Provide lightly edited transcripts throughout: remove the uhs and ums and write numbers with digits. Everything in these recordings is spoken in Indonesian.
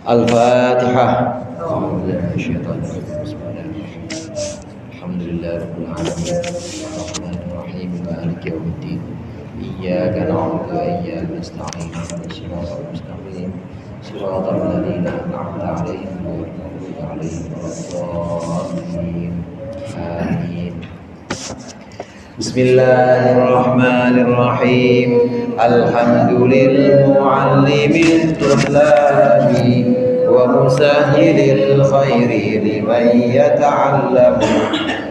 Al-Fatihah. Alhamdulillahirabbil alamin. Arrahmanir rahim. Maliki yaumiddin. Iyyaka na'budu wa iyyaka nasta'in. Shiratal mustaqim. Shiratal ladzina an'amta 'alaihim ghairil maghdubi 'alaihim waladdallin. Amin. Bismillahirrahmanirrahim. Alhamdulillahil mu'allimil tullabi wa musahhilil khairi liman yata'allamu.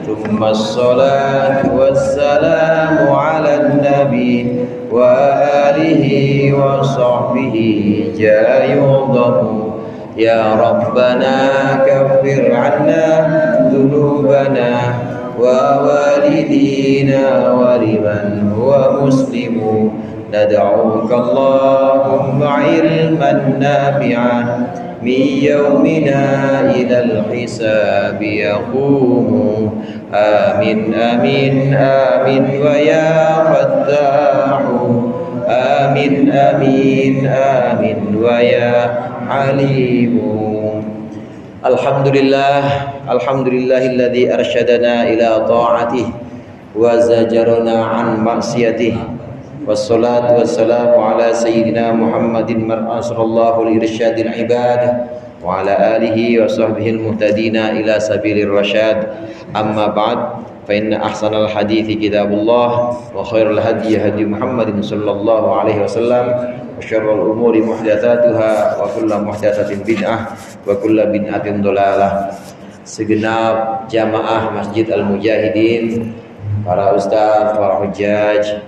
Thumma as-salatu was-salamu 'alan nabi wa alihi wa sahbihi jayudahu. Ya Rabbana kaffir 'anna dhunubana wa walidina wa liman huwa muslimu. Nad'uka Allahumma ilman nafi'an min yawmina ilal hisabi yaqumu. Amin amin amin wa ya fattahu. Amin amin amin wa ya alimu. Alhamdulillahilladzi arsyadana ila ta'atih wa zajarana an maksiyatih. Wassalatu wassalamu ala sayyidina Muhammadin mar'asallahu li irsyadil ibad wa ala alihi wa sahbihi al-muhtadina ila sabilir rasyad. Amma ba'd, fa inna ahsanal hadithi kitabullah wa khairul hadyi hadyi Muhammadin sallallahu alaihi wasallam wa syarrul umuri muhdatsatuha wa kullu muhdatsatin bid'ah wa kullu bid'atin dhalalah. Segenap jamaah Masjid Al-Mujahidin, para ustaz, para hujjaj,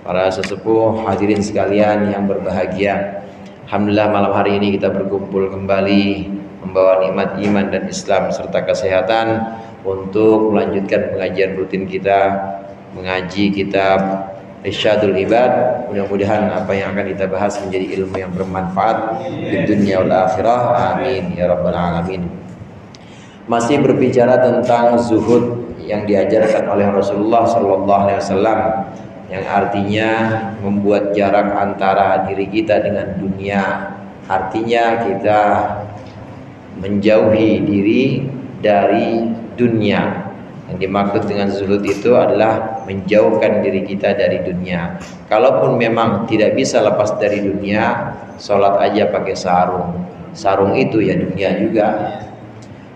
para sesepuh, hadirin sekalian yang berbahagia. Alhamdulillah malam hari ini kita berkumpul kembali membawa nikmat iman dan Islam serta kesehatan untuk melanjutkan pengajian rutin kita, mengaji kitab Irsyadul Ibad. Mudah-mudahan apa yang akan kita bahas menjadi ilmu yang bermanfaat di dunia wal akhirah. Amin ya rabbal alamin. Masih berbicara tentang zuhud yang diajarkan oleh Rasulullah sallallahu alaihi wasallam, yang artinya membuat jarak antara diri kita dengan dunia. Artinya kita menjauhi diri dari dunia. Yang dimaksud dengan zuhud itu adalah menjauhkan diri kita dari dunia. Kalaupun memang tidak bisa lepas dari dunia, sholat aja pakai sarung. Sarung itu ya dunia juga.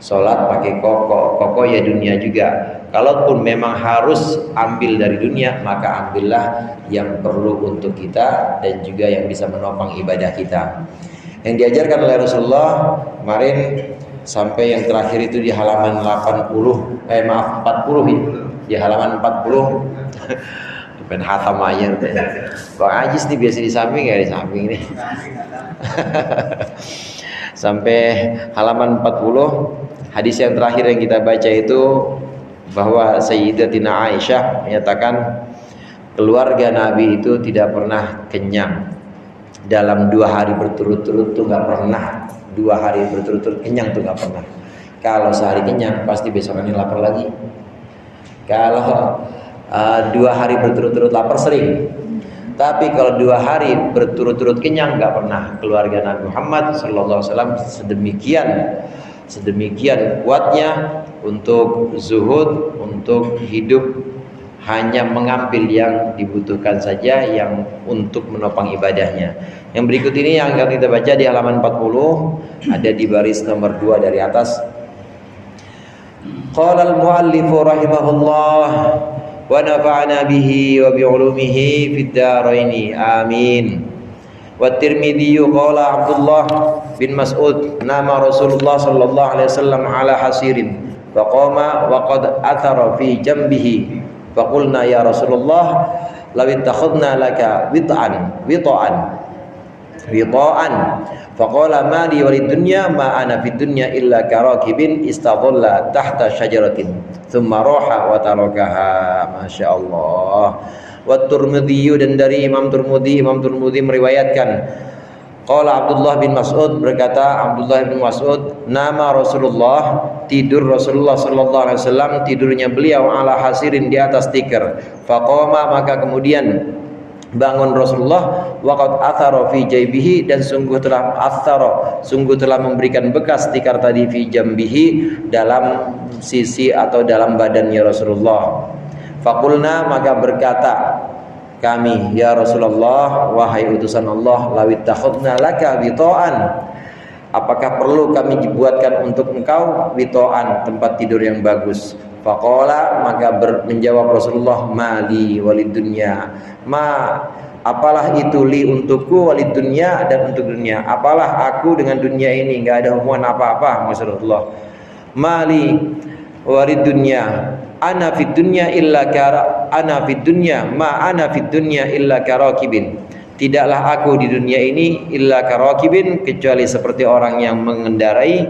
Sholat pakai koko, koko ya dunia juga. Kalaupun memang harus ambil dari dunia, maka ambillah yang perlu untuk kita dan juga yang bisa menopang ibadah kita. Yang diajarkan oleh Rasulullah kemarin sampai yang terakhir itu di halaman 40 ya, di halaman 40. Pen hatam aja Bang Ajis nih biasa di samping ya, di samping nih. Sampai halaman 40, hadis yang terakhir yang kita baca itu bahwa Sayyidatina Aisyah menyatakan keluarga Nabi itu tidak pernah kenyang dalam 2 hari berturut-turut tuh nggak pernah. 2 hari berturut-turut kenyang tuh nggak pernah. Kalau sehari kenyang pasti besokannya lapar lagi. Kalau 2 hari berturut-turut lapar sering. Tapi kalau 2 hari berturut-turut kenyang nggak pernah. Keluarga Nabi Muhammad SAW sedemikian kuatnya untuk zuhud, untuk hidup hanya mengambil yang dibutuhkan saja, yang untuk menopang ibadahnya. Yang berikut ini yang akan kita baca di halaman 40, ada di baris nomor 2 dari atas. Qala al-muallif rahimahullah wa nafa'ana bihi wa bi'ulumihi fid dharain amin. Wa Tirmidzi qala Abdullah bin Mas'ud nama Rasulullah sallallahu alaihi wasallam ala hasirin fa qama wa qad athara fi jambihi fa qulna ya Rasulullah law ittakhadna laka wida'an faqala ma li walid dunya ma ana fid dunya illa karakibin istadalla tahta syajaratin thumma raha wa tarakaha. Masyaallah. Wa Tirmidzi, dan dari Imam Tirmidzi meriwayatkan qala Abdullah bin Mas'ud, berkata Abdullah bin Mas'ud nama Rasulullah, tidur Rasulullah sallallahu alaihi wasallam, tidurnya beliau ala hasirin, di atas tikar. Faqama, maka kemudian bangun Rasulullah, waqad athara fi jaybihi, dan sungguh telah memberikan bekas tikar tadi fi jambihi, dalam sisi atau dalam badannya Rasulullah. Faqulna, maka berkata kami, ya Rasulullah, wahai utusan Allah, lawit takhudna laka wito'an, apakah perlu kami dibuatkan untuk engkau wito'an, tempat tidur yang bagus? Faqala, maka menjawab Rasulullah, mali walid dunya, apalah itu li untukku, walid dunya, dan untuk dunia. Apalah aku dengan dunia ini, enggak ada hubungan apa-apa. Rasulullah, mali walid dunya, ana fid dunya illa karakibin. Tidaklah aku di dunia ini illa karakibin, kecuali seperti orang yang mengendarai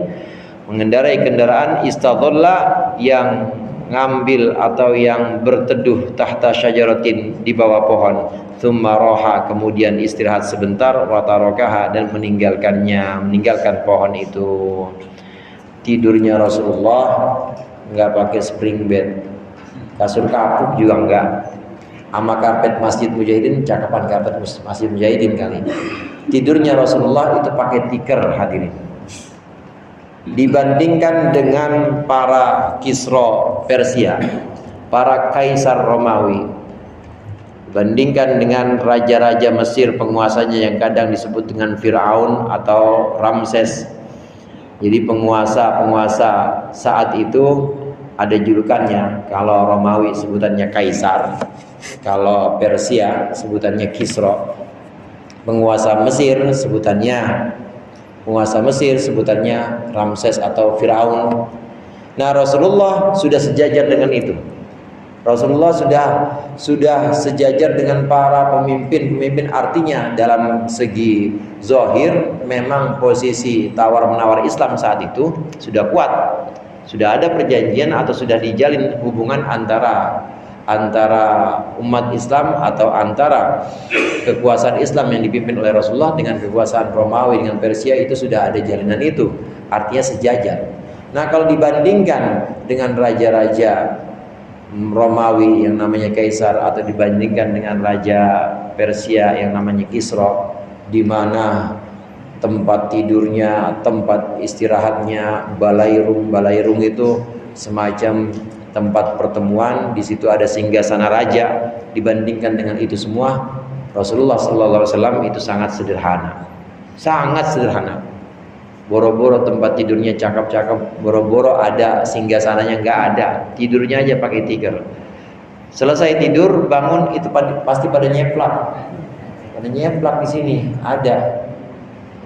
kendaraan, istadhalla, yang ngambil atau yang berteduh tahta syajaratin, di bawah pohon, thumma roha, kemudian istirahat sebentar, watarokaha, dan meninggalkan pohon itu. Tidurnya Rasulullah nggak pakai spring bed, kasur kapuk juga enggak, sama karpet Masjid Mujahidin, cakapan karpet Masjid Mujahidin kali. Tidurnya Rasulullah itu pakai tikar, hadirin. Dibandingkan dengan para Kisra Persia, para kaisar Romawi, bandingkan dengan raja-raja Mesir, penguasanya yang kadang disebut dengan Firaun atau Ramses. Jadi penguasa saat itu ada julukannya. Kalau Romawi sebutannya kaisar, kalau Persia sebutannya Kisra. Penguasa Mesir sebutannya Ramses atau Firaun. Nah, Rasulullah sudah sejajar dengan itu. Rasulullah sudah sejajar dengan para pemimpin, artinya dalam segi zahir memang posisi tawar-menawar Islam saat itu sudah kuat. Sudah ada perjanjian atau sudah dijalin hubungan antara umat Islam atau antara kekuasaan Islam yang dipimpin oleh Rasulullah dengan kekuasaan Romawi dengan Persia, itu sudah ada jalinan itu, artinya sejajar. Nah, kalau dibandingkan dengan raja-raja Romawi yang namanya Kaisar, atau dibandingkan dengan raja Persia yang namanya Kisra, di mana tempat tidurnya, tempat istirahatnya, balairung itu semacam tempat pertemuan, di situ ada singgasana raja. Dibandingkan dengan itu semua, Rasulullah SAW itu sangat sederhana. Boro-boro tempat tidurnya cakep-cakep, boro-boro ada singgasananya, nggak ada, tidurnya aja pakai tikar. Selesai tidur, bangun itu pasti pada nyeplak di sini ada.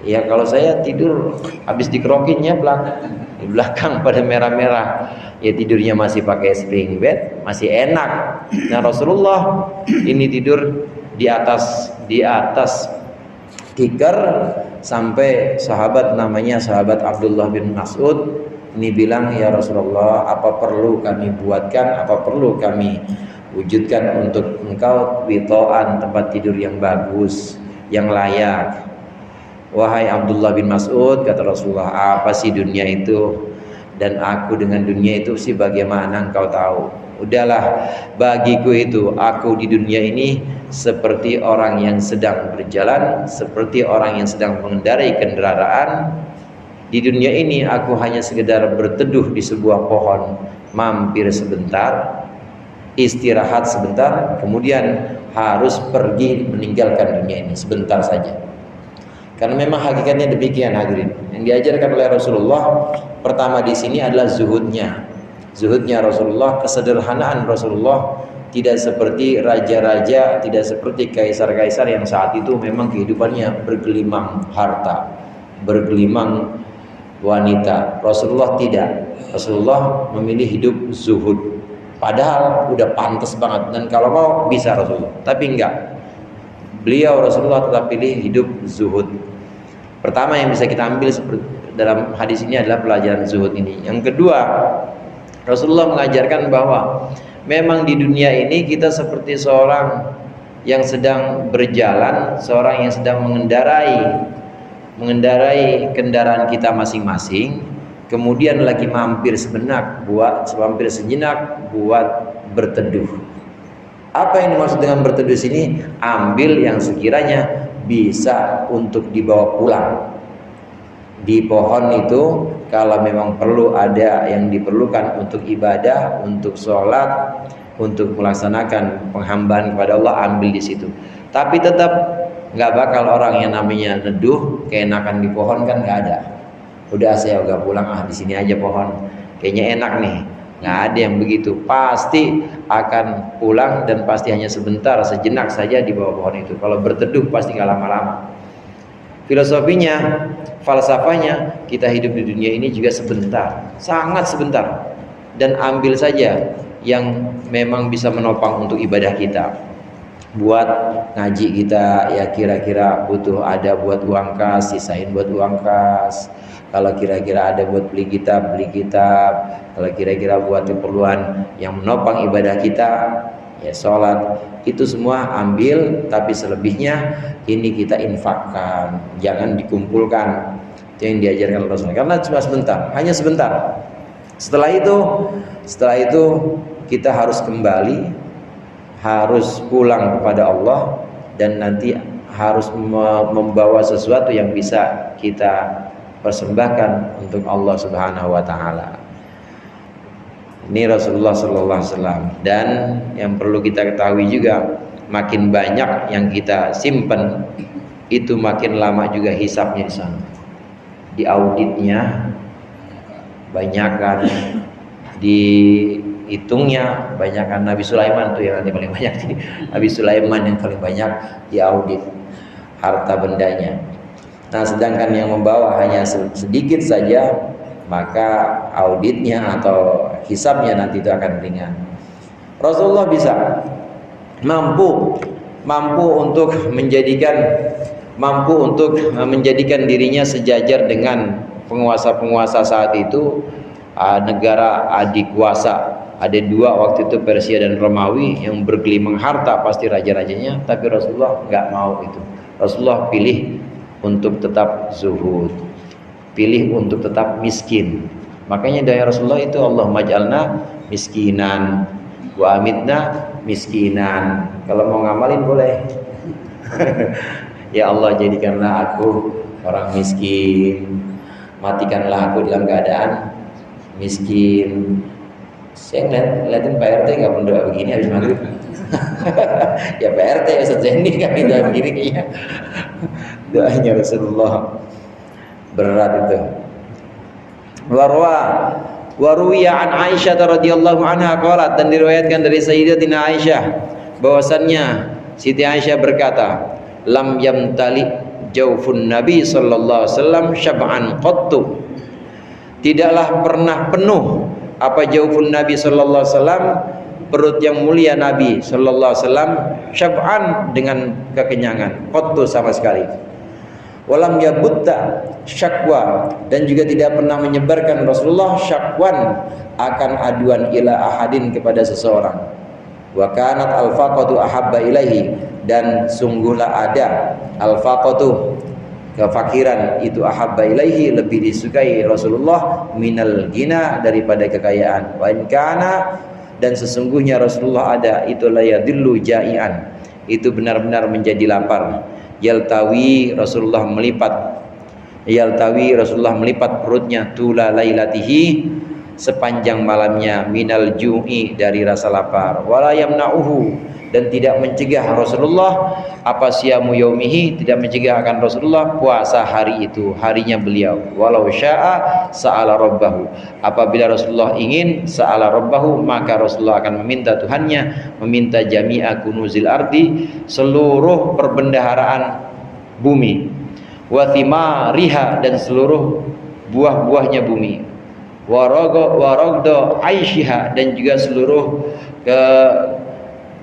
Ya, kalau saya tidur habis dikerokin nyeplak di belakang pada merah-merah. Ya, tidurnya masih pakai spring bed, masih enak. Nah, Rasulullah ini tidur di atas tikar, sampai sahabat namanya sahabat Abdullah bin Mas'ud ini bilang, ya Rasulullah, apa perlu kami wujudkan untuk engkau witoan, tempat tidur yang bagus, yang layak. Wahai Abdullah bin Mas'ud, kata Rasulullah, apa sih dunia itu? Dan aku dengan dunia itu sih bagaimana engkau tahu? Udahlah, bagiku itu, aku di dunia ini seperti orang yang sedang berjalan, seperti orang yang sedang mengendarai kendaraan. Di dunia ini aku hanya sekedar berteduh di sebuah pohon, mampir sebentar, istirahat sebentar, kemudian harus pergi meninggalkan dunia ini sebentar saja. Karena memang hakikatnya demikian, hadirin. Yang diajarkan oleh Rasulullah pertama di sini adalah zuhudnya Rasulullah, kesederhanaan Rasulullah. Tidak seperti raja-raja, tidak seperti kaisar-kaisar yang saat itu memang kehidupannya bergelimang harta, bergelimang wanita. Rasulullah tidak. Rasulullah memilih hidup zuhud. Padahal udah pantas banget, dan kalau mau bisa Rasulullah, tapi enggak. Beliau Rasulullah tetap pilih hidup zuhud. Pertama yang bisa kita ambil dalam hadis ini adalah pelajaran zuhud ini. Yang kedua, Rasulullah mengajarkan bahwa memang di dunia ini kita seperti seorang yang sedang berjalan, seorang yang sedang mengendarai kendaraan kita masing-masing. kemudian lagi mampir sejenak buat berteduh. Apa yang dimaksud dengan berteduh sini? Ambil yang sekiranya bisa untuk dibawa pulang. Di pohon itu kalau memang perlu ada yang diperlukan untuk ibadah, untuk sholat, untuk melaksanakan penghambaan kepada Allah, ambil di situ. Tapi tetap nggak bakal orang yang namanya neduh keenakan di pohon, kan nggak ada. Udah saya udah pulang, di sini aja pohon, kayaknya enak nih. Nggak ada yang begitu. Pasti akan pulang dan pasti hanya sebentar, sejenak saja di bawah pohon itu. Kalau berteduh pasti nggak lama-lama. Filosofinya, falsafahnya, kita hidup di dunia ini juga sebentar, sangat sebentar. Dan ambil saja yang memang bisa menopang untuk ibadah kita. Buat ngaji kita, ya kira-kira butuh ada buat uang kas, sisain buat uang kas. Kalau kira-kira ada buat beli kitab, beli kitab. Kalau kira-kira buat keperluan yang menopang ibadah kita, ya sholat, itu semua ambil. Tapi selebihnya ini kita infakkan, jangan dikumpulkan. Itu yang diajarkan Rasulullah, karena cuma sebentar, hanya sebentar. Setelah itu kita harus kembali, harus pulang kepada Allah, dan nanti harus membawa sesuatu yang bisa kita persembahkan untuk Allah Subhanahu wa taala. Ini Rasulullah sallallahu alaihi wasallam. Dan yang perlu kita ketahui juga, makin banyak yang kita simpan, itu makin lama juga hisabnya di sana. Di auditnya banyakkan, dihitungnya banyakkan. Nabi Sulaiman tuh yang paling banyak. Nabi Sulaiman yang paling banyak di audit harta bendanya. Nah, sedangkan yang membawa hanya sedikit saja, maka auditnya atau hisabnya nanti itu akan ringan. Rasulullah bisa mampu untuk menjadikan dirinya sejajar dengan penguasa-penguasa saat itu, negara adik kuasa. Ada dua waktu itu, Persia dan Romawi, yang bergelimang harta pasti raja-rajanya, tapi Rasulullah nggak mau itu. Rasulullah pilih untuk tetap zuhud, pilih untuk tetap miskin. Makanya doa Rasulullah itu, Allahumma ja'alna miskinan wa amitna miskinan. Kalau mau ngamalin boleh. Ya Allah, jadikanlah aku orang miskin, matikanlah aku dalam keadaan miskin. Saya ngeliatin Pak RT nggak berdoa begini habis maghrib. Ya Pak RT ya sejeni kami doa begini kayaknya. Doanya Rasulullah berat itu. Waruwiya an Aisyah radhiyallahu anha qalat, dan diriwayatkan dari Sayyidatina Aisyah bahwasannya Siti Aisyah berkata, lam yamtali jawfun Nabi sallallahu alaihi wasallam syab'an qattu. Tidaklah pernah penuh apa jawfun Nabi sallallahu alaihi wasallam, perut yang mulia Nabi sallallahu alaihi wasallam, syab'an dengan kekenyangan, qattu sama sekali. Walam yabutta syakwa, dan juga tidak pernah menyebarkan Rasulullah syakwan akan aduan ila ahadin kepada seseorang. Wa kanat al-faqatu ahabba ilaihi, dan sungguhlah ada al-faqatu, kefakiran itu, ahabba ilaihi, lebih disukai Rasulullah, minal gina, daripada kekayaan. Wa in kana, dan sesungguhnya Rasulullah ada itu layadillu ja'ian, itu benar-benar menjadi lapar. Yaltawi Rasulullah melipat perutnya tula lailatihi, sepanjang malamnya, minal ju'i, dari rasa lapar. Wala yamna'uhu, dan tidak mencegah Rasulullah apa siyamu yaumihi, tidak mencegah akan Rasulullah puasa hari itu, harinya beliau. Walau sya'a sa'ala rabbahu, apabila Rasulullah ingin, sa'ala rabbahu, maka Rasulullah akan meminta Tuhannya, meminta jami'a kunuzil ardi, seluruh perbendaharaan bumi, wa thimariha, dan seluruh buah-buahnya bumi, waragdo aisyiha, dan juga seluruh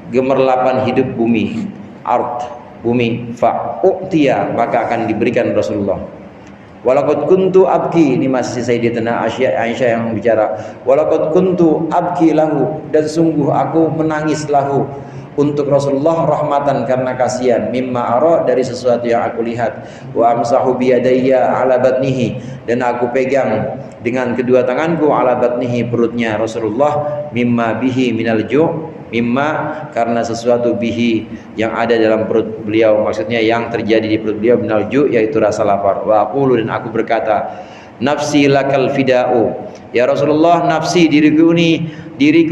gemerlapan hidup bumi, ard, bumi, fa'u'tiya, maka akan diberikan Rasulullah. Walaqad kuntu abki, ini masih Sayyidatina Aisyah yang bicara. Walaqad kuntu abki lahu, dan sungguh aku menangis lahu untuk Rasulullah rahmatan karena kasihan, mimma ara dari sesuatu yang aku lihat, wa amsahu biyadayya ala batnihi dan aku pegang dengan kedua tanganku ala batnihi perutnya Rasulullah, mimma bihi minal ju' mimma karena sesuatu bihi yang ada dalam perut beliau, maksudnya yang terjadi di perut beliau, minal ju' yaitu rasa lapar. Wa aqulu dan aku berkata, nafsi lakal fida'u, ya Rasulullah, nafsi diriku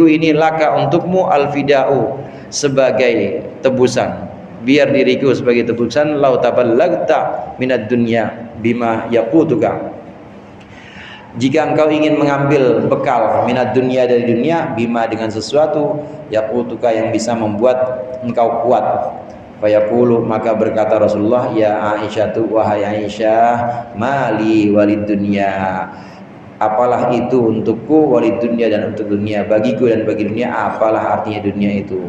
ini laka untukmu al fida'u sebagai tebusan, biar diriku sebagai tebusan, lau taballagta minad dunya bima yaqutuka, jika engkau ingin mengambil bekal minad dunya dari dunia, bima dengan sesuatu, yaqutuka yang bisa membuat engkau kuat. Fayaqulu maka berkata Rasulullah, ya Aisyah, wahai Aisyah, mali walid dunya, apalah itu untukku, walid dunya dan untuk dunia, bagiku dan bagi dunia, apalah artinya dunia itu.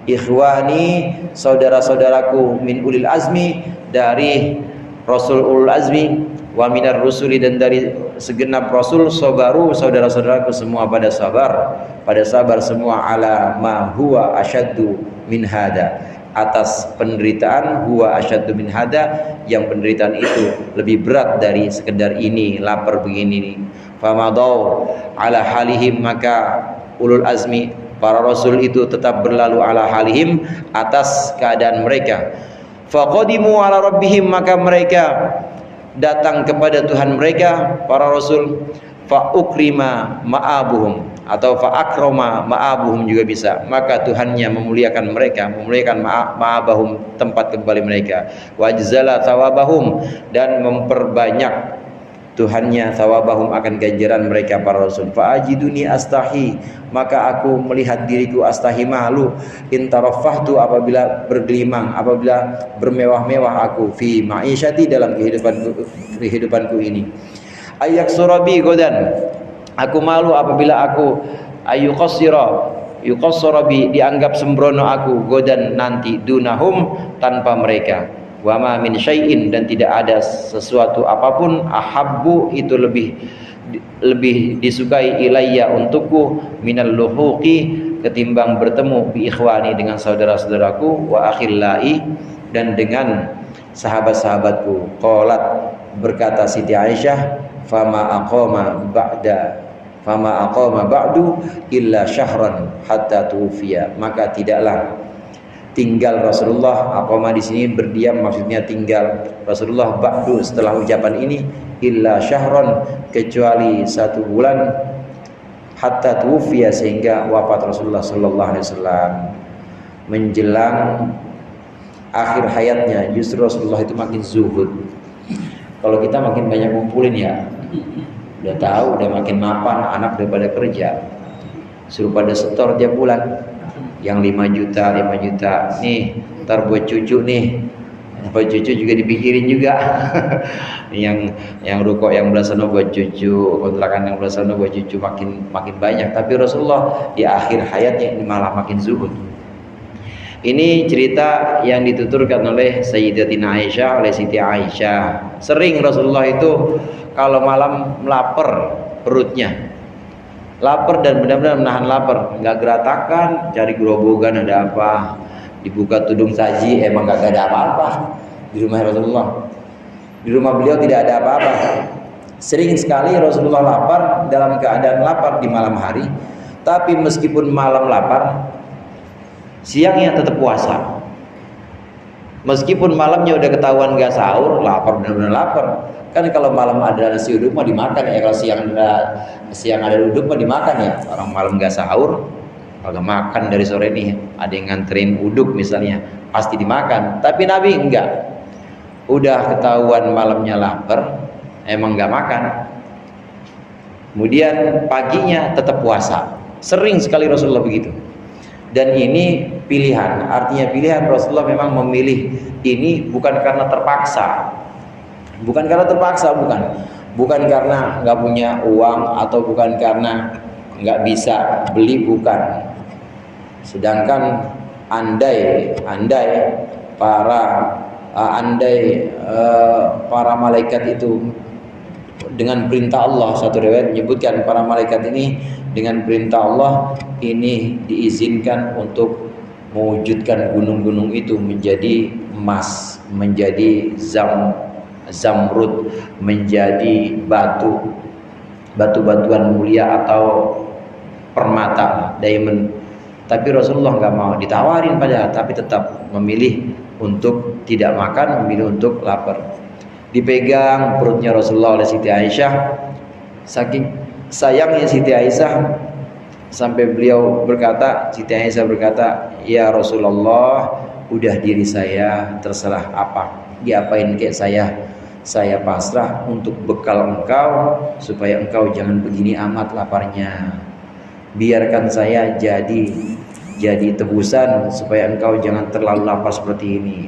Ikhwani, saudara-saudaraku, min ulil azmi, dari Rasul ulul azmi, wa minar rusuli dan dari segenap Rasul, sabaru, saudara-saudaraku semua pada sabar semua, ala ma huwa asyaddu min hada, atas penderitaan, huwa asyaddu min hada, yang penderitaan itu lebih berat dari sekedar ini, lapar begini. Famadau ala halihim, maka ulul azmi para rasul itu tetap berlalu ala halihim, atas keadaan mereka. Faqadimu ala rabbihim, maka mereka datang kepada Tuhan mereka para rasul. Fa ukrima ma'abuhum atau fa akrama ma'abuhum juga bisa, maka Tuhannya memuliakan mereka, memuliakan ma'abahum tempat kembali mereka. Wajzala thawabahum dan memperbanyak Tuhannya thawabahum akan ganjaran mereka para rasul. Fa ajiduni astahi, maka aku melihat diriku astahi, malu, intarafahtu apabila bergelimang, apabila bermewah-mewah aku, fi ma'isyati dalam kehidupanku ini. Ayak surabi godan, aku malu apabila aku yuqassirabi dianggap sembrono aku, godan nanti, dunahum tanpa mereka. Wa ma min syai'in dan tidak ada sesuatu apapun, ahabbu itu lebih disukai, ilayya untukku, minal luhuqi ketimbang bertemu, bi ikhwani dengan saudara-saudaraku, wa akhillai dan dengan sahabat-sahabatku. Qalat berkata Siti Aisyah, fama aqama ba'du illa syahran hatta tufiya, maka tidaklah tinggal Rasulullah, aqama di sini berdiam, maksudnya tinggal Rasulullah, ba'du setelah ucapan ini, illa syahran kecuali 1 bulan, hatta tufiya sehingga wafat Rasulullah sallallahu alaihi wasallam. Menjelang akhir hayatnya justru Rasulullah itu makin zuhud. Kalau kita makin banyak ngumpulin ya, udah tahu udah makin mapan, anak daripada kerja, suruh pada setor tiap bulan, yang 5 juta nih, ntar buat cucu nih, buat cucu juga dipikirin juga. yang rukuk yang belasano buat cucu, kontrakan yang belasano buat cucu, makin banyak. Tapi Rasulullah di akhir hayatnya ini malah makin zuhud. Ini cerita yang dituturkan oleh Sayyidatina Aisyah, oleh Siti Aisyah. Sering Rasulullah itu kalau malam lapar perutnya, lapar dan benar-benar menahan lapar, nggak geratakan, cari gerobogan ada apa, dibuka tudung saji, emang nggak ada apa-apa di rumah Rasulullah. Di rumah beliau tidak ada apa-apa. Sering sekali Rasulullah lapar dalam keadaan lapar di malam hari, tapi meskipun malam lapar, siangnya tetap puasa. Meskipun malamnya udah ketahuan gak sahur, lapar, benar-benar lapar. Kan kalau malam ada nasi uduk mah dimakan ya, kalau siang ada uduk mah dimakan ya. Orang malam gak sahur, kalau makan dari sore nih, ada yang nganterin uduk misalnya, pasti dimakan. Tapi Nabi enggak. Udah ketahuan malamnya lapar, emang gak makan. Kemudian paginya tetap puasa. Sering sekali Rasulullah begitu. Dan ini pilihan, artinya pilihan. Rasulullah memang memilih ini bukan karena terpaksa, bukan karena nggak punya uang atau bukan karena nggak bisa beli, bukan. Sedangkan andai para malaikat itu dengan perintah Allah, satu riwayat menyebutkan para malaikat ini dengan perintah Allah ini diizinkan untuk mewujudkan gunung-gunung itu menjadi emas, menjadi zamrud, menjadi batu-batuan mulia atau permata, diamond. Tapi Rasulullah nggak mau, ditawarin padahal, tapi tetap memilih untuk tidak makan, memilih untuk lapar. Dipegang perutnya Rasulullah oleh Siti Aisyah. Saking sayangnya Siti Aisyah sampai beliau berkata, Siti Aisyah berkata, ya Rasulullah, udah diri saya terserah apa, diapain kayak saya pasrah untuk bekal engkau, supaya engkau jangan begini amat laparnya. Biarkan saya jadi tebusan supaya engkau jangan terlalu lapar seperti ini.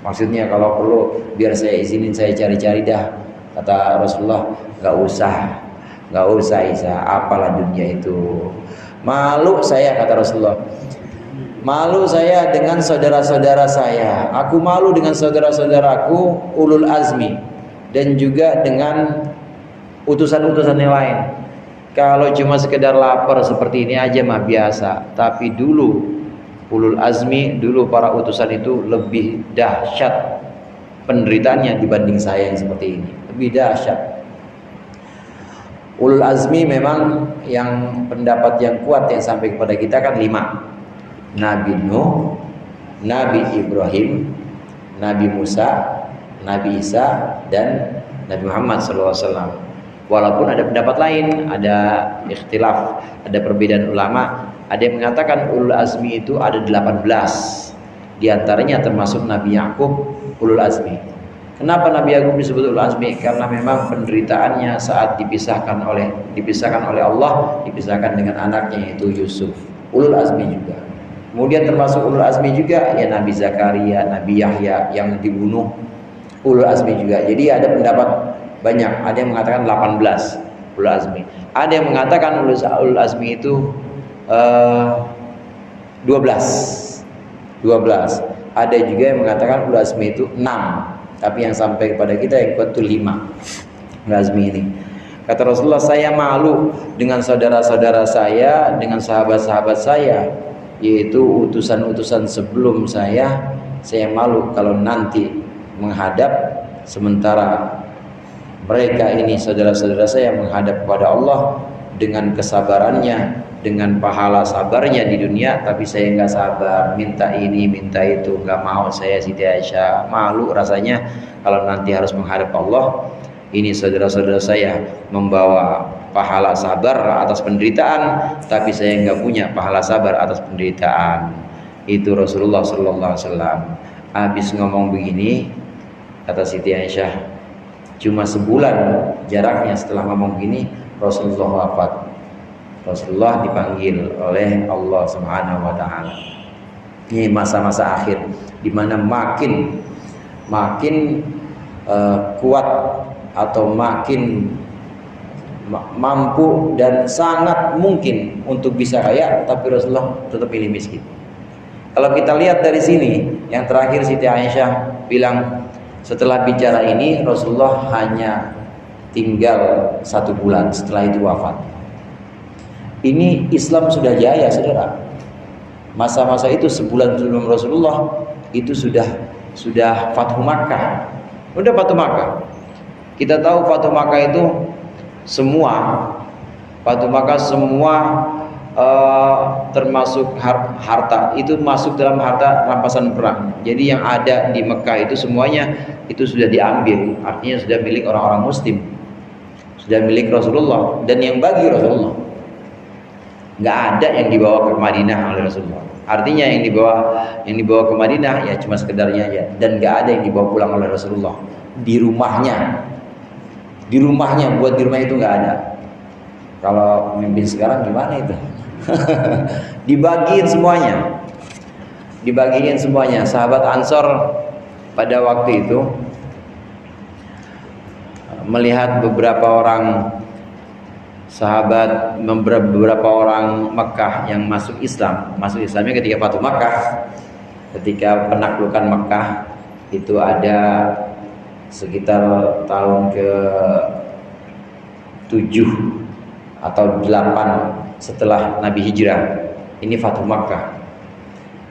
Maksudnya kalau perlu biar saya izinin saya cari-cari dah. Kata Rasulullah, nggak usah Isa, apalah dunia itu. Malu saya, kata Rasulullah. Malu saya dengan saudara-saudara saya. Aku malu dengan saudara-saudaraku ulul azmi, dan juga dengan utusan-utusan yang lain. Kalau cuma sekedar lapar seperti ini aja mah biasa. Tapi dulu ulul azmi, dulu para utusan itu lebih dahsyat penderitaannya dibanding saya yang seperti ini. Lebih dahsyat. Ulul azmi memang yang pendapat yang kuat yang sampai kepada kita kan 5. Nabi Nuh, Nabi Ibrahim, Nabi Musa, Nabi Isa, dan Nabi Muhammad SAW. Walaupun ada pendapat lain, ada ikhtilaf, ada perbedaan ulama. Ada yang mengatakan ulul azmi itu ada 18. Di antaranya termasuk Nabi Yakub ulul azmi. Kenapa Nabi Yakub disebut ulul azmi? Karena memang penderitaannya saat dipisahkan oleh Allah, dipisahkan dengan anaknya yaitu Yusuf. Ulul azmi juga. Kemudian termasuk ulul azmi juga ya Nabi Zakaria, Nabi Yahya yang dibunuh, ulul azmi juga. Jadi ada pendapat banyak. Ada yang mengatakan 18 ulul azmi. Ada yang mengatakan ulul azmi itu 12. Ada juga yang mengatakan ulul azmi itu 6. Tapi yang sampai kepada kita yang kuat itu 5 ulul azmi ini. Kata Rasulullah, saya malu dengan saudara-saudara saya, dengan sahabat-sahabat saya, yaitu utusan-utusan sebelum saya malu kalau nanti menghadap, sementara mereka ini saudara-saudara saya menghadap kepada Allah dengan kesabarannya, dengan pahala sabarnya di dunia, tapi saya nggak sabar, minta ini, minta itu, nggak mau saya. Siti Aisyah malu rasanya kalau nanti harus menghadap Allah. Ini saudara-saudara saya membawa pahala sabar atas penderitaan, tapi saya nggak punya pahala sabar atas penderitaan. Itu Rasulullah Sallallahu Alaihi Wasallam. Habis ngomong begini, kata Siti Aisyah, cuma sebulan jaraknya setelah ngomong gini, Rasulullah wafat. Rasulullah dipanggil oleh Allah Subhanahu wa taala. Ini masa-masa akhir di mana makin kuat atau makin mampu dan sangat mungkin untuk bisa kaya, tapi Rasulullah tetap pilih miskin. Kalau kita lihat dari sini, yang terakhir Siti Aisyah bilang, setelah bicara ini Rasulullah hanya tinggal 1 bulan, setelah itu wafat. Ini Islam sudah jaya, saudara. Masa-masa itu sebulan sebelum Rasulullah itu sudah Fathu Makkah. Udah Fathu Makkah. Kita tahu Fathu Makkah itu semua termasuk harta itu masuk dalam harta rampasan perang. Jadi yang ada di Mekah itu semuanya itu sudah diambil, artinya sudah milik orang-orang muslim, sudah milik Rasulullah, dan yang bagi Rasulullah. Nggak ada yang dibawa ke Madinah oleh Rasulullah. Artinya yang dibawa ke Madinah ya cuma sekedarnya aja, dan nggak ada yang dibawa pulang oleh Rasulullah. Di rumahnya buat di rumah itu nggak ada. Kalau pemimpin sekarang gimana itu? Dibagiin semuanya. Sahabat Ansor pada waktu itu melihat beberapa orang Mekah yang masuk Islamnya ketika Fathu Makkah, ketika penaklukan Mekah itu ada sekitar tahun ke-7 atau 8 setelah Nabi Hijrah. Ini Fathu Makkah.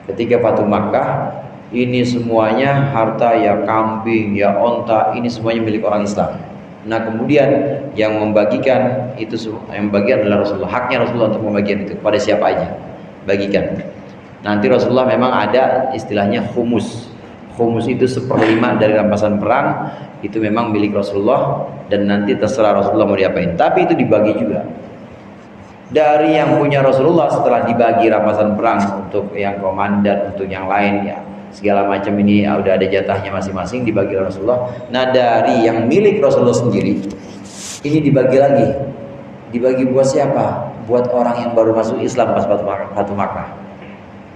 Ketika Fatu Makkah, ini semuanya harta ya kambing, ya onta, ini semuanya milik orang Islam. Nah kemudian yang membagikan itu, yang membagikan adalah Rasulullah. Haknya Rasulullah untuk membagikan itu kepada siapa aja, bagikan. Nanti Rasulullah memang ada istilahnya khumus. Khumus itu 1/5 dari rampasan perang, itu memang milik Rasulullah, dan nanti terserah Rasulullah mau diapain. Tapi itu dibagi juga. Dari yang punya Rasulullah setelah dibagi rampasan perang untuk yang komandan, untuk yang lain ya segala macam ini ya, udah ada jatahnya masing-masing dibagi Rasulullah. Nah dari yang milik Rasulullah sendiri ini dibagi lagi. Dibagi buat siapa? Buat orang yang baru masuk Islam pas Fatu Makkah.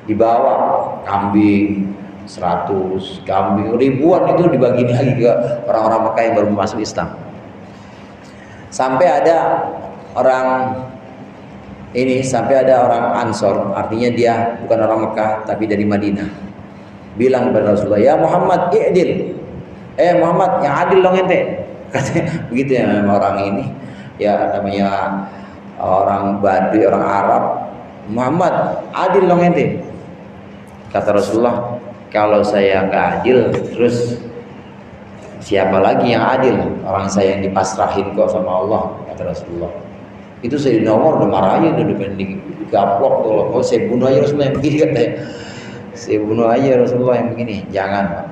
Dibawa kambing 100, kambing ribuan itu dibagi lagi ke orang-orang Makkah yang baru masuk Islam. Sampai ada orang Ansor, artinya dia bukan orang Mekah tapi dari Madinah, bilang kepada Rasulullah, ya Muhammad i'dil, Muhammad yang adil dong ente. Katanya begitu ya, orang ini ya namanya orang Badui, orang Arab. Muhammad adil dong ente. Kata Rasulullah, kalau saya nggak adil, terus siapa lagi yang adil? Orang saya yang dipasrahin kok sama Allah, kata Rasulullah. Itu Sayyidina Umar udah marah aja, udah digaplok tuh. Oh, saya bunuh aja Rasulullah yang begini, katanya. Saya bunuh aja Rasulullah yang begini. Jangan, Pak.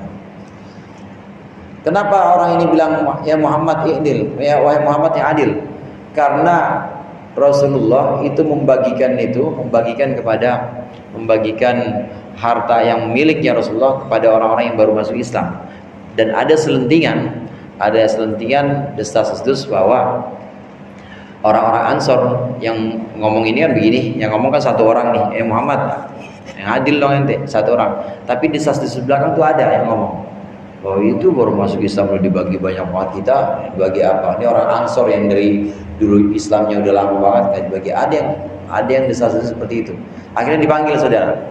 Kenapa orang ini bilang ya Muhammad i'dil, ya wahai Muhammad yang adil? Karena Rasulullah itu membagikan harta yang miliknya Rasulullah kepada orang-orang yang baru masuk Islam. Dan ada selentingan desas-desus bahwa orang-orang Ansor yang ngomong ini kan begini, yang ngomong kan satu orang nih, Muhammad yang adil dong ente, satu orang. Tapi di belakang tuh ada yang ngomong, oh itu baru masuk Islam udah dibagi banyak banget, kita dibagi apa? Ini orang Ansor yang dari dulu Islamnya udah lama banget nggak dibagi. Ada yang desas-desus seperti itu. Akhirnya dipanggil saudara,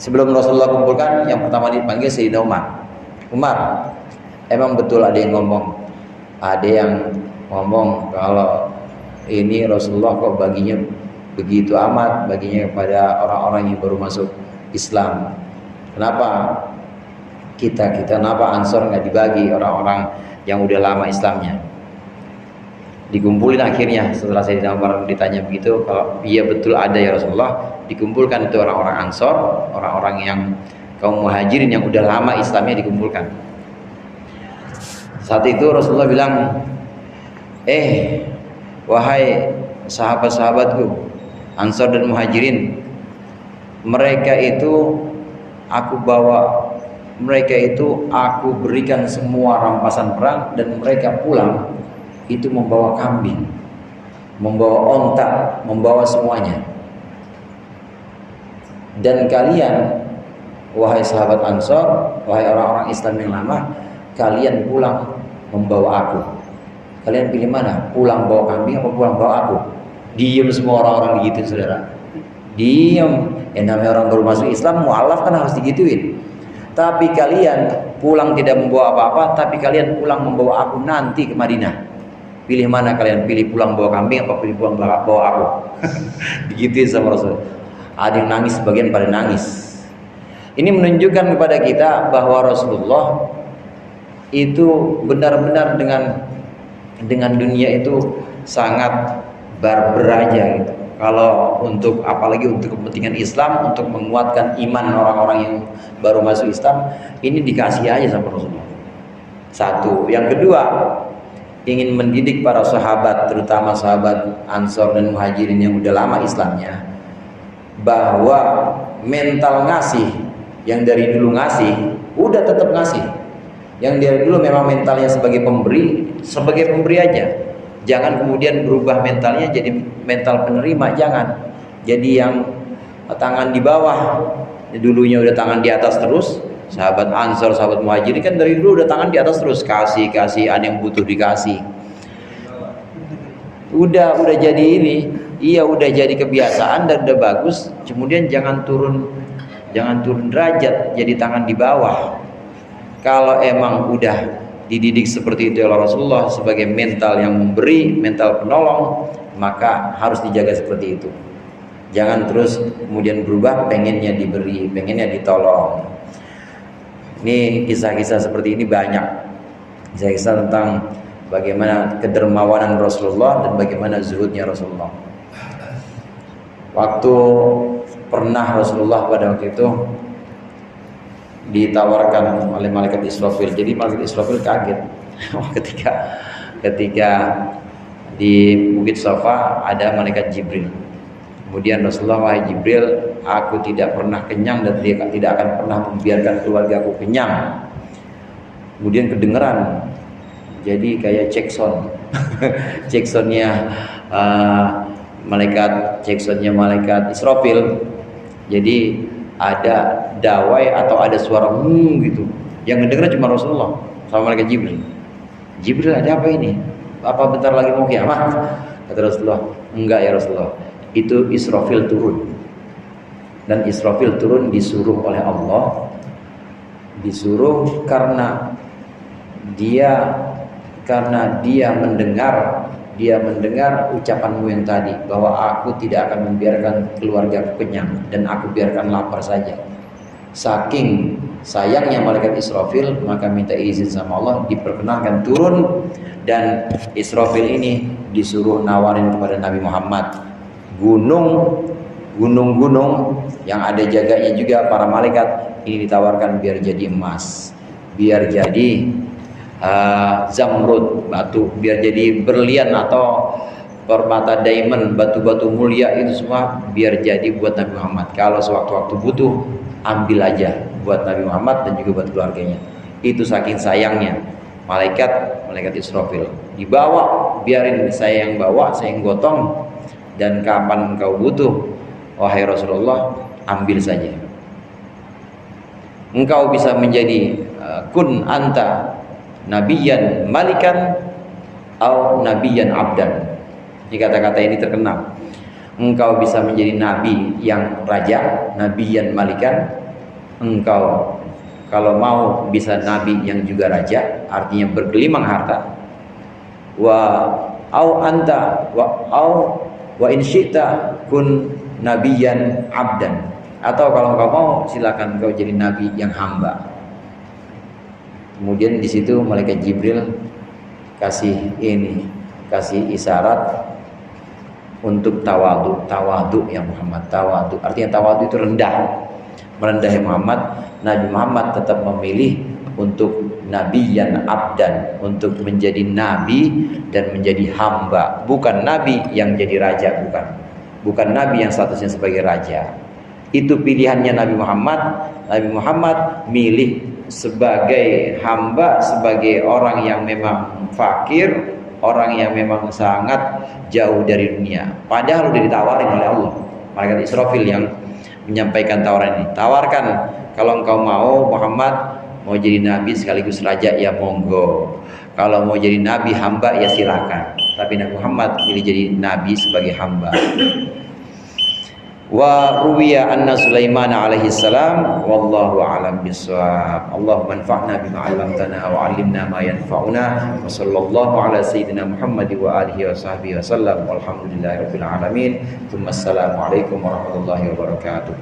sebelum Rasulullah kumpulkan, yang pertama dipanggil Sayyidina Umar, emang betul ada yang ngomong kalau ini Rasulullah kok baginya begitu amat, baginya kepada orang-orang yang baru masuk Islam. Kenapa kenapa Ansor nggak dibagi orang-orang yang udah lama Islamnya? Dikumpulin akhirnya setelah Sayyidina Umar ditanya begitu, kalau iya betul ada ya Rasulullah, dikumpulkan itu orang-orang Ansor, orang-orang yang kaum Muhajirin yang udah lama Islamnya dikumpulkan. Saat itu Rasulullah bilang, wahai sahabat-sahabatku Ansor dan Muhajirin, mereka itu aku berikan semua rampasan perang, dan mereka pulang itu membawa kambing, membawa onta, membawa semuanya. Dan kalian wahai sahabat Ansor, wahai orang-orang Islam yang lama, kalian pulang membawa aku. Kalian pilih mana? Pulang bawa kambing apa pulang bawa aku? Diem semua orang-orang begitu saudara. Diem. Yang namanya orang baru masuk Islam, mu'alaf kan harus digituin. Tapi kalian pulang tidak membawa apa-apa, tapi kalian pulang membawa aku nanti ke Madinah. Pilih mana kalian? Pilih pulang bawa kambing apa pilih pulang bawa aku? Digituin sama Rasul. Ada yang nangis, sebagian pada nangis. Ini menunjukkan kepada kita bahwa Rasulullah itu benar-benar dengan dunia itu sangat barbar aja gitu. Kalau apalagi untuk kepentingan Islam, untuk menguatkan iman orang-orang yang baru masuk Islam, ini dikasih aja sama Rasulullah. Satu, yang kedua, ingin mendidik para sahabat, terutama sahabat Ansor dan Muhajirin yang udah lama Islamnya, bahwa mental ngasih yang dari dulu ngasih, udah tetap ngasih. Yang dari dulu memang mentalnya sebagai pemberi aja. Jangan kemudian berubah mentalnya jadi mental penerima, jangan. Jadi yang tangan di bawah, dulunya udah tangan di atas terus. Sahabat Ansor, sahabat Muhajirin kan dari dulu udah tangan di atas terus, kasih, ada yang butuh dikasih. Udah jadi ini, udah jadi kebiasaan dan udah bagus. Kemudian jangan turun derajat, jadi tangan di bawah. Kalau emang udah dididik seperti itu oleh Rasulullah sebagai mental yang memberi, mental penolong, maka harus dijaga seperti itu. Jangan terus kemudian berubah, pengennya diberi, pengennya ditolong. Ini kisah-kisah seperti ini banyak. Kisah-kisah tentang bagaimana kedermawanan Rasulullah dan bagaimana zuhudnya Rasulullah. Waktu pernah Rasulullah pada waktu itu ditawarkan oleh malaikat Israfil. Jadi malaikat Israfil kaget ketika di Bukit Safa ada malaikat Jibril. Kemudian Rasulullah, wahai Jibril, aku tidak pernah kenyang dan tidak akan pernah membiarkan keluarga aku kenyang. Kemudian kedengeran, jadi kayak cek sound, cek soundnya malaikat Israfil. Jadi ada dawai atau ada suara gitu. Yang ngedengar cuma Rasulullah sama malaikat Jibril. Jibril, ada apa ini? Apa bentar lagi mau kiamat? Kata Rasulullah, enggak ya Rasulullah. Itu Israfil turun. Dan Israfil turun disuruh oleh Allah. Disuruh karena dia mendengar ucapanmu yang tadi, bahwa aku tidak akan membiarkan keluarga kenyang dan aku biarkan lapar saja. Saking sayangnya malaikat Israfil, maka minta izin sama Allah, diperkenankan turun. Dan Israfil ini disuruh nawarin kepada Nabi Muhammad gunung-gunung yang ada jaganya juga para malaikat, ini ditawarkan biar jadi emas, biar jadi zamrud, batu, biar jadi berlian atau permata diamond, batu-batu mulia, itu semua biar jadi buat Nabi Muhammad. Kalau sewaktu-waktu butuh, ambil aja buat Nabi Muhammad dan juga buat keluarganya. Itu saking sayangnya malaikat Israfil. Dibawa, biarin saya yang bawa, saya yang gotong, dan kapan engkau butuh, wahai Rasulullah, ambil saja. Engkau bisa menjadi kun anta nabiyan malikan atau nabiyan abdan. Ini kata-kata ini terkenal. Engkau bisa menjadi nabi yang raja, nabiyan malikan. Engkau kalau mau bisa nabi yang juga raja, artinya bergelimang harta. Wa in syi'ta kun nabiyan abdan. Atau kalau engkau mau, silakan engkau jadi nabi yang hamba. Kemudian di situ malaikat Jibril kasih isyarat untuk tawadu ya Muhammad. Tawadu artinya tawadu itu rendah, merendah ya Muhammad. Nabi Muhammad tetap memilih untuk nabiyan abdan, untuk menjadi nabi dan menjadi hamba, bukan nabi yang jadi raja, bukan nabi yang statusnya sebagai raja. Itu pilihannya Nabi Muhammad. Nabi Muhammad milih sebagai hamba, sebagai orang yang memang fakir, orang yang memang sangat jauh dari dunia. Padahal udah ditawarin oleh Allah. Malaikat Israfil yang menyampaikan tawaran ini. Tawarkan, kalau engkau mau Muhammad mau jadi nabi sekaligus raja, ya monggo. Kalau mau jadi nabi hamba, ya silakan. Tapi Nabi Muhammad pilih jadi nabi sebagai hamba. Wa ruwiya anna Sulaiman alaihi salam, wallahu a'lam bissawab. Allahumma anfa'na bima 'allamtana wa 'allimna ma yanfa'una. Wa sallallahu ala sayyidina Muhammad wa alihi wa sahbihi wa sallam. Walhamdulillahirabbil alamin. Assalamu alaikum warahmatullahi wabarakatuh.